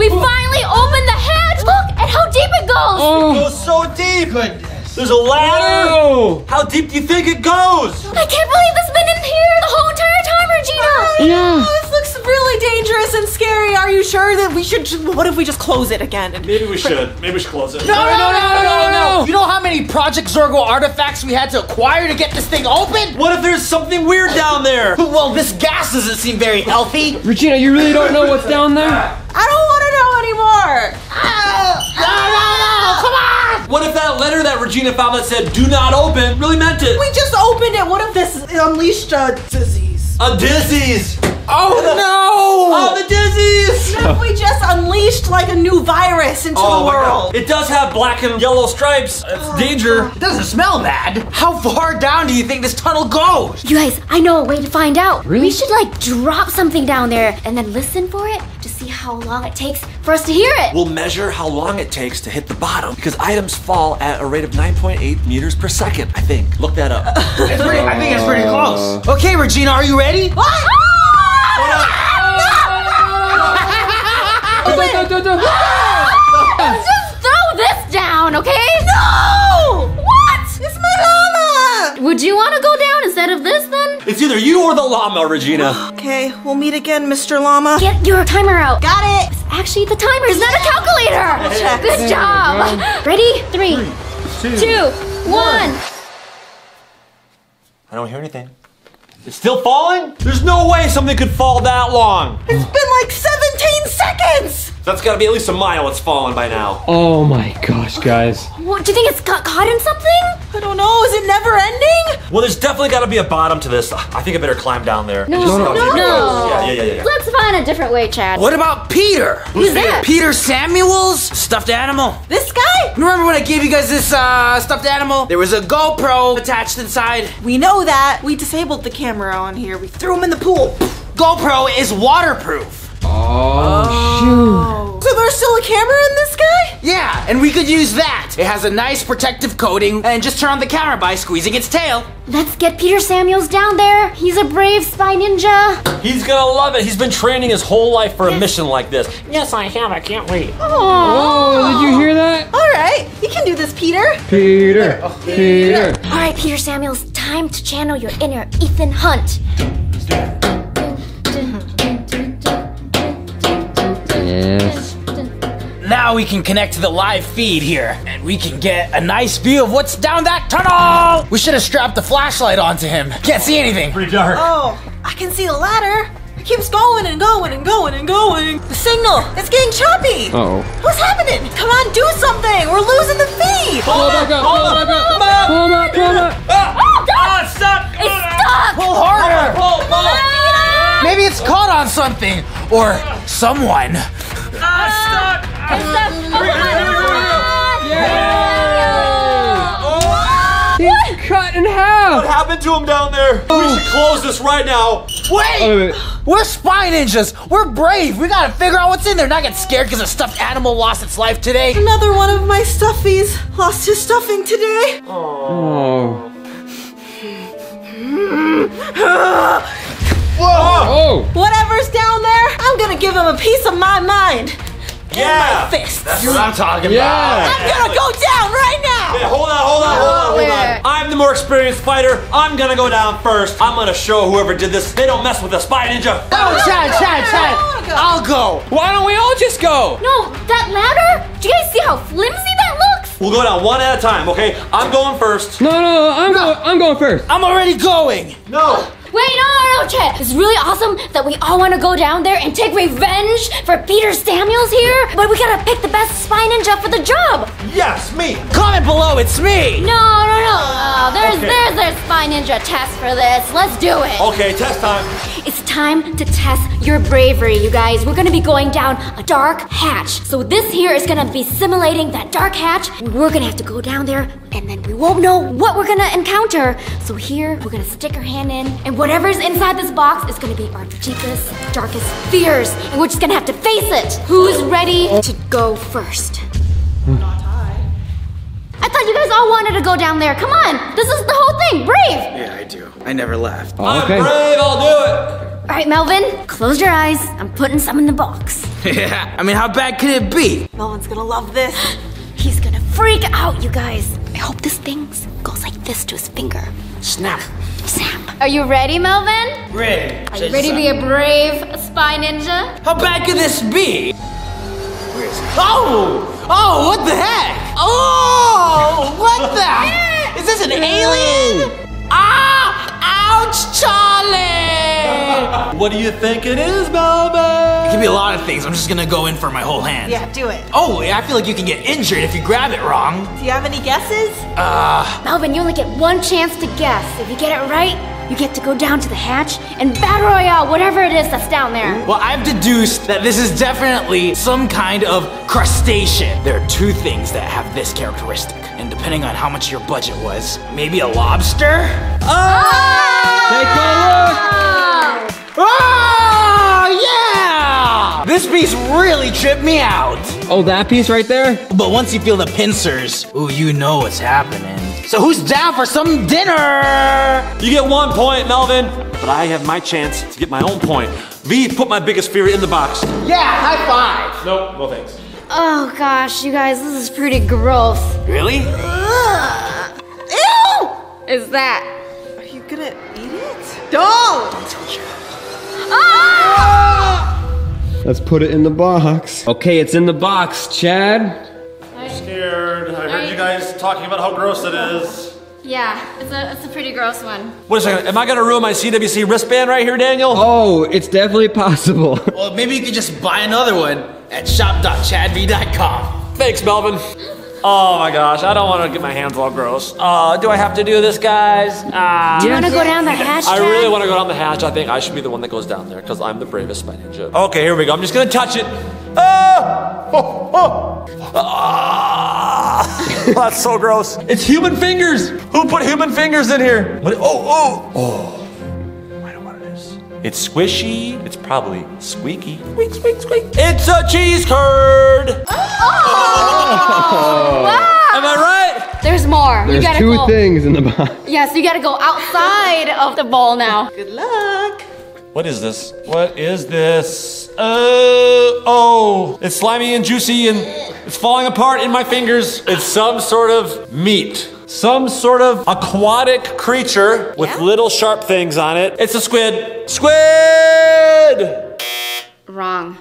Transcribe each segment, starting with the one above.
We finally opened the hatch. Look at how deep it goes. It goes so deep. Goodness. There's a ladder. Oh. How deep do you think it goes? I can't believe this has been in here the whole entire time, Regina. Oh, this looks really dangerous and scary. Are you sure that we should? What if we just close it again? Maybe we should. Maybe we should close it. No. You know how many Project Zorgo artifacts we had to acquire to get this thing open? What if there's something weird down there? Well, this gas doesn't seem very healthy. Regina, you really don't know what's down there? I don't want to know anymore. No, come on! What if that letter that Regina found that said "Do not open" really meant it? We just opened it. What if this unleashed a disease? A disease. Oh no! Oh, the disease. What if we just unleashed like a new virus into the my world? God. It does have black and yellow stripes. It's danger. It doesn't smell bad. How far down do you think this tunnel goes? You guys, I know a way to find out. Really? We should like drop something down there and then listen for it to see how long it takes for us to hear it. We'll measure how long it takes to hit the bottom because items fall at a rate of 9.8 meters per second, I think. Look that up. I think it's pretty close. Okay, Regina, are you ready? What? Just throw this down, okay? No! What? It's my llama! Would you want to go down instead of this then? It's either you or the llama, Regina. Okay, we'll meet again, Mr. Llama. Get your timer out. Got it! It's actually the timer, it's not a calculator. check. Good job. Ready? 3, 2, 1. I don't hear anything. It's still falling? There's no way something could fall that long. It's been like 17 seconds! That's gotta be at least a mile it's fallen by now. Oh my gosh, guys. What, do you think it's got caught in something? I don't know, is it never ending? Well, there's definitely gotta be a bottom to this. I think I better climb down there. No. Yeah. Let's find a different way, Chad. What about Peter? Who's that? Peter Samuels? Stuffed animal. This guy? Remember when I gave you guys this stuffed animal? There was a GoPro attached inside. We know that. We disabled the camera on here. We threw him in the pool. GoPro is waterproof. Oh, So there's still a camera in this guy? Yeah, and we could use that. It has a nice protective coating, and just turn on the camera by squeezing its tail. Let's get Peter Samuels down there. He's a brave spy ninja. He's gonna love it. He's been training his whole life for a mission like this. Yes, I have. I can't wait. Oh, did you hear that? All right, you can do this, Peter. Peter. All right, Peter Samuels, time to channel your inner Ethan Hunt. Yes. Now we can connect to the live feed here, and we can get a nice view of what's down that tunnel. We should have strapped the flashlight onto him. Can't see anything. Pretty dark. Oh, I can see the ladder. It keeps going and going and going and going. The signal, it's getting choppy. Uh-oh. What's happening? Come on, do something. We're losing the feed. Pull it back up. Pull it back up. Pull him up. Pull him up. It's stuck. It's stuck. Pull harder. Pull. Maybe it's caught on something or someone. It's stuck. He's cut in half. What happened to him down there? We should close this right now. Wait! We're spy ninjas. We're brave. We gotta figure out what's in there. Not get scared because a stuffed animal lost its life today. Another one of my stuffies lost his stuffing today. Oh. Whoa! Whatever's down there, I'm gonna give him a piece of my mind. Yeah! My fists. That's what I'm talking Yeah. about. I'm gonna go down right now. Hey, hold on. I'm the more experienced fighter. I'm gonna go down first. I'm gonna show whoever did this they don't mess with a spy ninja. Oh, Chad. I'll go. Why don't we all just go? No, that ladder? Do you guys see how flimsy that looks? We'll go down one at a time, okay? I'm going first. No, I'm going first. I'm already going. No. Wait, no, Chad. It's really awesome that we all want to go down there and take revenge for Peter Samuels here, but we gotta pick the best spy ninja for the job. Yes, me. Comment below, it's me. No. There's a spy ninja test for this. Let's do it. Okay, test time. It's time to test your bravery, you guys. We're gonna be going down a dark hatch. So this here is gonna be simulating that dark hatch. We're gonna have to go down there and then we won't know what we're gonna encounter. So here, we're gonna stick our hand in and whatever's inside this box is gonna be our deepest, darkest fears. And we're just gonna have to face it. Who's ready to go first? I thought you guys all wanted to go down there. Come on, this is the whole thing. Brave. Yeah, I do. I never left. Okay. I'm brave, I'll do it. All right, Melvin, close your eyes. I'm putting some in the box. Yeah, I mean, how bad could it be? Melvin's gonna love this. He's gonna freak out, you guys. I hope this thing goes like this to his finger. Snap. Snap. Are you ready, Melvin? Ready. Are you ready to be a brave spy ninja? How bad could this be? Where is it? Oh, what the heck? Oh, what the? Is this an alien? Ah, ouch, Charlie! What do you think it is, Melvin? It could be a lot of things. I'm just gonna go in for my whole hand. Yeah, do it. Oh, I feel like you can get injured if you grab it wrong. Do you have any guesses? Melvin, you only get one chance to guess. If you get it right, you get to go down to the hatch and battle royale whatever it is that's down there. Well, I've deduced that this is definitely some kind of crustacean. There are two things that have this characteristic. And depending on how much your budget was, maybe a lobster? Take a look. Oh, yeah! This piece really tripped me out. Oh, that piece right there? But once you feel the pincers, ooh, you know what's happening. So who's down for some dinner? You get 1 point, Melvin. But I have my chance to get my own point. V, put my biggest fear in the box. Yeah, high five. Nope, no thanks. Oh gosh, you guys, this is pretty gross. Really? Ew! Is that? Are you gonna eat it? Don't! Let's put it in the box. Okay, it's in the box, Chad. Scared. I heard you guys talking about how gross it is. Yeah, it's a pretty gross one. Wait a second, am I gonna ruin my CWC wristband right here, Daniel? Oh, it's definitely possible. Well, maybe you could just buy another one at shop.chadv.com. Thanks, Melvin. Oh my gosh, I don't want to get my hands all gross. Do I have to do this, guys? Do you want to go down the hatch, I Chad? really want to go down the hatch. I think I should be the one that goes down there because I'm the bravest spy ninja. Okay, here we go. I'm just gonna touch it. That's so gross. It's human fingers. Who put human fingers in here? What? Oh. I know what it is. It's squishy. It's probably squeaky. Squeak, squeak, squeak. It's a cheese curd. Am I right? There's more. There's you gotta two go. things in the box. Yes, you gotta go outside of the bowl now. Good luck. What is this? What is this? Oh, it's slimy and juicy and it's falling apart in my fingers. It's some sort of meat. Some sort of aquatic creature with little sharp things on it. It's a squid. Squid! Wrong.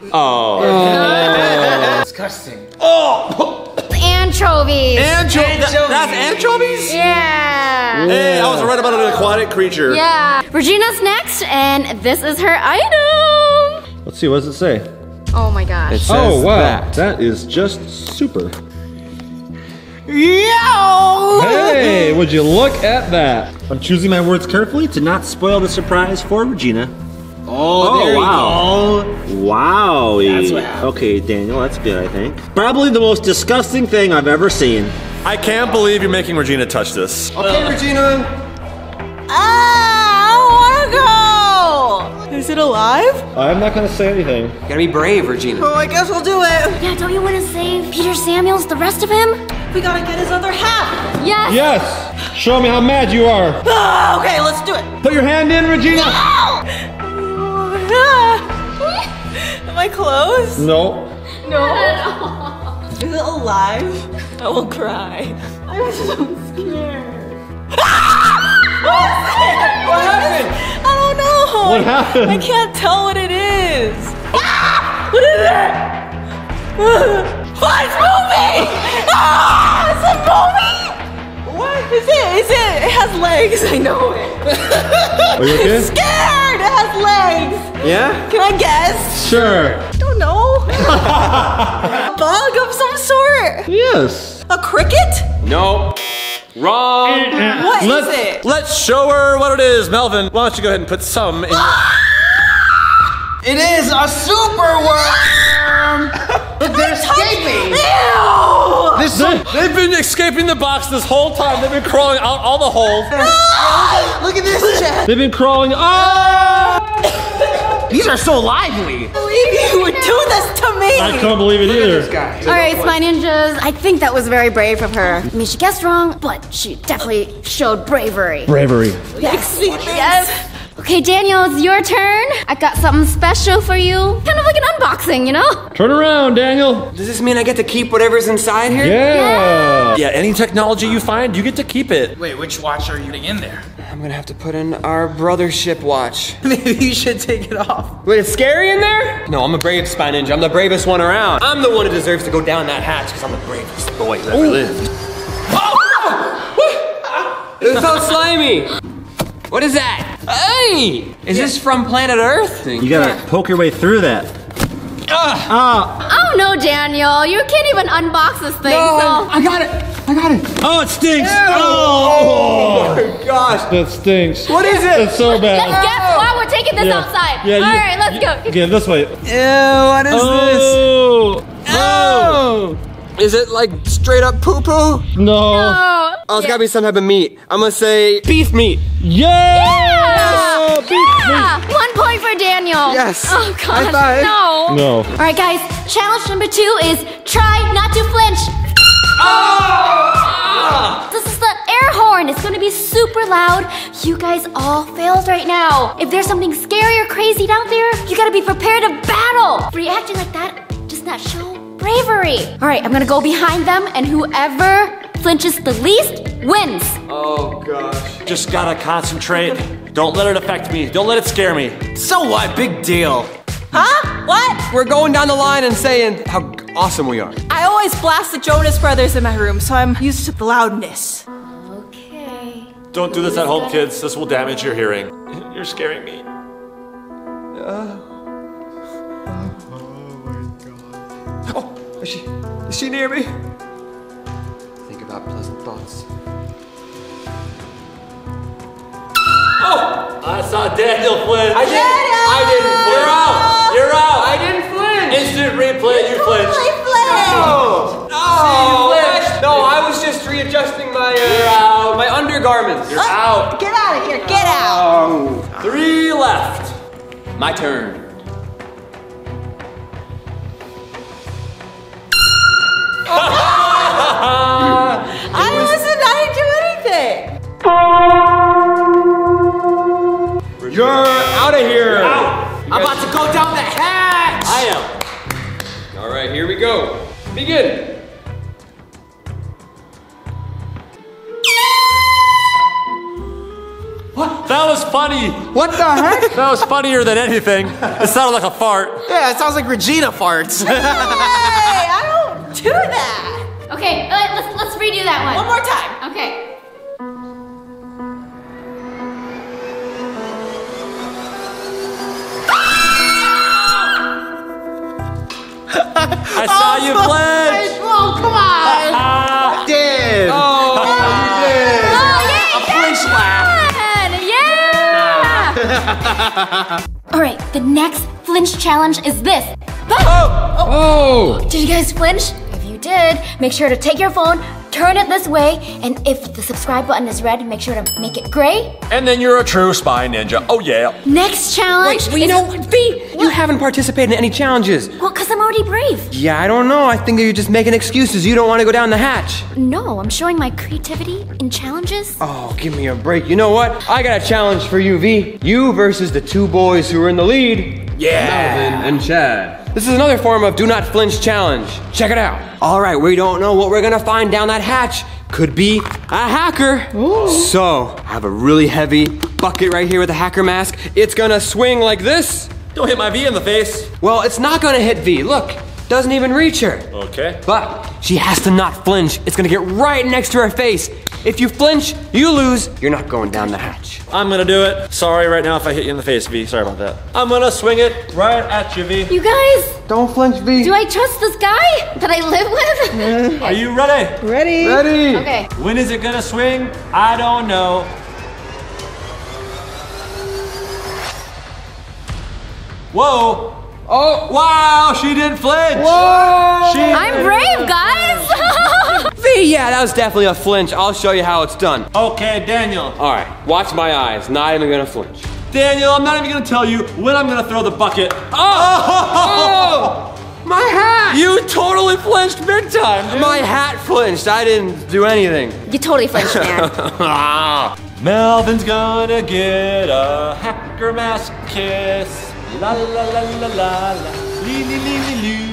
Disgusting. Oh! Anchovies. That's anchovies? Yeah. Hey, I was right about an aquatic creature. Yeah. Regina's next, and this is her item. Let's see, what does it say? Oh my gosh. Oh, wow. That is just super. Yo! Hey, would you look at that? I'm choosing my words carefully to not spoil the surprise for Regina. Oh, there wow. Wowie. That's what happened. Okay, Daniel, that's good, I think. Probably the most disgusting thing I've ever seen. I can't believe you're making Regina touch this. Okay, Regina. I don't wanna go! Is it alive? I'm not gonna say anything. Gotta be brave, Regina. Oh, I guess we'll do it. Yeah, don't you want to save Peter Samuels, the rest of him? We gotta get his other half. Yes. Yes! Show me how mad you are. Okay, let's do it. Put your hand in, Regina. Am I close? No. No. Is it alive? I will cry. I'm so scared. What happened? I don't know. What happened? I can't tell what it is. What is it? Oh, it's moving! It's a movie! What is it? It has legs. I know it. Are you okay? I'm scared. It has legs. Yeah? Can I guess? Sure. I don't know. A bug of some sort. Yes. A cricket? No. Wrong. What is it? Let's show her what it is. Melvin, why don't you go ahead and put some in your... It is a super worm! Look, they're escaping! Ew! They've been escaping the box this whole time. They've been crawling out all the holes. Look at this, Chad! They've been crawling. These are so lively! I believe you would do this to me! I can't believe it either. All right, Spy Ninjas. I think that was very brave of her. I mean, she guessed wrong, but she definitely showed bravery. Bravery. Yes. Yes. Okay, Daniel, it's your turn. I got something special for you. Kind of like an unboxing, you know? Turn around, Daniel. Does this mean I get to keep whatever's inside here? Yeah. Yeah, any technology you find, you get to keep it. Wait, which watch are you putting in there? I'm gonna have to put in our brothership watch. Maybe you should take it off. Wait, it's scary in there? No, I'm a brave spy ninja. I'm the bravest one around. I'm the one who deserves to go down that hatch because I'm the bravest boy who ever lived. It felt slimy. What is that? Hey! Is this from planet Earth? You gotta poke your way through that. Oh no, Daniel, you can't even unbox this thing. I got it. Oh, it stinks. Oh my gosh. That stinks. What is it? It's so bad. Let's guess why we're taking this outside. Yeah, All right, let's go. Yeah, this way. Ew, what is Oh. this? Is it like straight up poo-poo? No. Oh, it's gotta be some type of meat. I'm gonna say beef meat. Yeah. Beef Yeah! 1 point for Daniel. Yes. Oh gosh, High five. no. No. All right, guys. Challenge number 2 is try not to flinch. This is the air horn. It's gonna be super loud. You guys all failed right now. If there's something scary or crazy down there, you gotta be prepared to battle. Reacting like that does not show bravery. All right, I'm gonna go behind them, and whoever flinches the least wins. Oh gosh. Just gotta concentrate. Don't let it affect me. Don't let it scare me. So what? Big deal. Huh? What? We're going down the line and saying how awesome we are. I always blast the Jonas Brothers in my room, so I'm used to the loudness. Okay. Don't do this at home, kids. This will damage your hearing. You're scaring me. Oh, is she near me? Think about pleasant thoughts. Oh! I saw Daniel flinch. I didn't flinch. You're out. You're out. I didn't flinch. Instant replay. You flinched. No. No, I was just readjusting my my undergarments. You're out. Get out of here, get out! 3 left. My turn. I didn't do anything! You're out of here. I'm about to go down the hatch. I am. All right, here we go. Begin. What? That was funny. What the heck? That was funnier than anything. It sounded like a fart. Yeah, it sounds like Regina farts. Hey, I don't do that! Okay, let's redo that one. One more time. Okay. I saw you flinch. Oh, come on! Did. Oh, you did. Yeah! All right, the next flinch challenge is this. Oh. Did you guys flinch? If you did, make sure to take your phone, turn it this way, and if the subscribe button is red, make sure to make it gray. And then you're a true spy ninja. Oh yeah. Next challenge Well, you know what, V? You haven't participated in any challenges. Well, because I'm already brave. Yeah, I don't know. I think that you're just making excuses. You don't want to go down the hatch. No, I'm showing my creativity in challenges. Oh, give me a break. You know what? I got a challenge for you, V. You versus the 2 boys who are in the lead. Yeah. Melvin and Chad. This is another form of do not flinch challenge. Check it out. All right, we don't know what we're gonna find down that hatch. Could be a hacker. Ooh. So, I have a really heavy bucket right here with a hacker mask. It's gonna swing like this. Don't hit my V in the face. Well, it's not gonna hit V. Look, doesn't even reach her. Okay. But she has to not flinch. It's gonna get right next to her face. If you flinch, you lose. You're not going down the hatch. I'm gonna do it. Sorry right now if I hit you in the face, V. Sorry about that. I'm gonna swing it right at you, V. You guys, Don't flinch, V. do I trust this guy that I live with? Are you ready? Ready? Ready? Okay. When is it gonna swing? I don't know. Whoa. Oh, wow, she didn't flinch. Whoa! I'm brave, guys. V, yeah, that was definitely a flinch. I'll show you how it's done. Okay, Daniel. All right, watch my eyes. Not even gonna flinch. Daniel, I'm not even gonna tell you when I'm gonna throw the bucket. Oh! My hat! You totally flinched big time, dude. My hat flinched. I didn't do anything. You totally flinched, man. Melvin's gonna get a hacker mask kiss. La la la la la la la. Lee lee lee lee loo.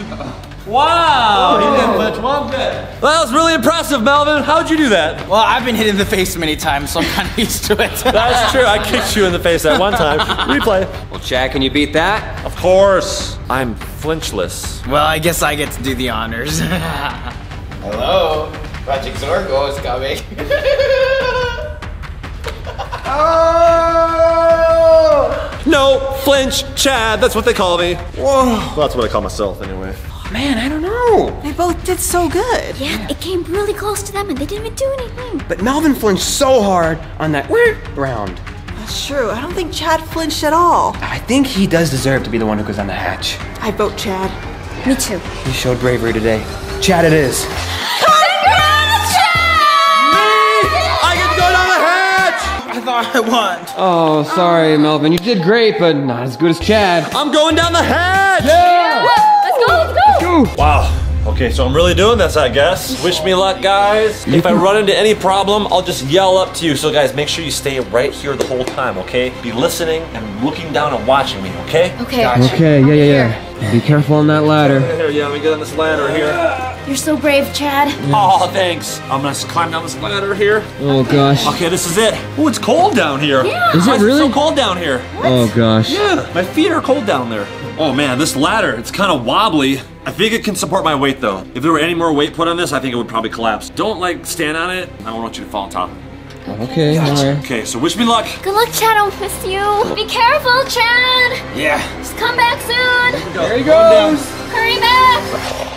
Wow! He did much one bit. That was really impressive, Melvin. How'd you do that? Well, I've been hit in the face many times, so I'm kind of used to it. That's true. I kicked you in the face that one time. Replay. Well, Chad, can you beat that? Of course. I'm flinchless. Well, I guess I get to do the honors. Hello, Project Zorgo is coming. Oh! No, Flinch, Chad, that's what they call me. Whoa. Well, that's what I call myself anyway. Man, I don't know. They both did so good. Yeah, it came really close to them and they didn't even do anything. But Melvin flinched so hard on that round. That's true. I don't think Chad flinched at all. I think he does deserve to be the one who goes down the hatch. I vote Chad. Me too. He showed bravery today. Chad it is. I thought I won. Oh, sorry, Melvin. You did great, but not as good as Chad. I'm going down the hatch! Yeah! Let's go, let's go! Wow. Okay, so I'm really doing this, I guess. Wish me luck, guys. If I run into any problem, I'll just yell up to you. So, guys, make sure you stay right here the whole time, okay? Be listening and looking down and watching me, okay? Okay. Okay, yeah. Be careful on that ladder. Here, yeah, let me get on this ladder here. You're so brave, Chad. Oh, thanks. I'm gonna climb down this ladder here. Oh, gosh. Okay, this is it. Oh, it's cold down here. Yeah. Is Why it really? so cold down here? Oh, gosh. Yeah, my feet are cold down there. Oh man, this ladder, it's kind of wobbly. I think it can support my weight though. If there were any more weight put on this, I think it would probably collapse. Don't like stand on it. I don't want you to fall on top. Okay, alright. Okay, so wish me luck. Good luck, Chad. I'll miss you. Be careful, Chad. Yeah. Just come back soon. There he goes. Hurry back.